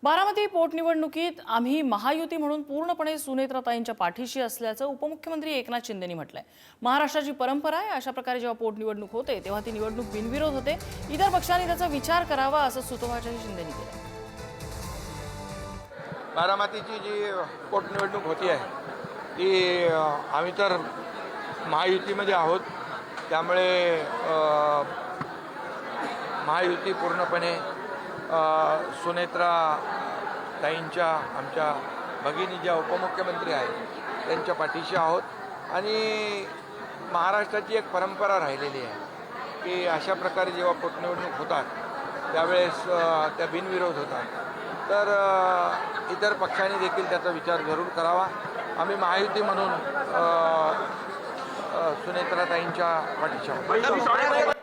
बारामती पोटनिवडणुकीत आम्ही महायुती म्हणून पूर्णपणे सुनेत्राताईंच्या पाठीशी असल्याचं उपमुख्यमंत्री एकनाथ शिंदेंनी म्हटलंय। महाराष्ट्राची परंपरा आहे, अशा प्रकारे जेव्हा पोटनिवडणूक होते तेव्हा ती निवडणूक बिनविरोध होते। इतर पक्षांनी त्याचा विचार करावा असं सुतोवाचही शिंदेंनी केलं। बारामतीची जी पोटनिवडणूक होती आहे ती आम्ही तर महायुतीमध्ये आहोत, त्यामुळे महायुती पूर्णपणे सुनेत्रा ताईंच्या आमच्या भगिनी ज्या उपमुख्यमंत्री आहेत त्यांच्या पाठीशी आहोत। आणि महाराष्ट्राची एक परंपरा राहिलेली आहे की अशा प्रकारे जेव्हा पोटनिवडणूक होतात त्यावेळेस त्या बिनविरोध होतात। तर इतर पक्षांनी देखील त्याचा विचार जरूर करावा। आम्ही महायुती म्हणून सुनेत्रा ताईंच्या पाठीशी आहोत।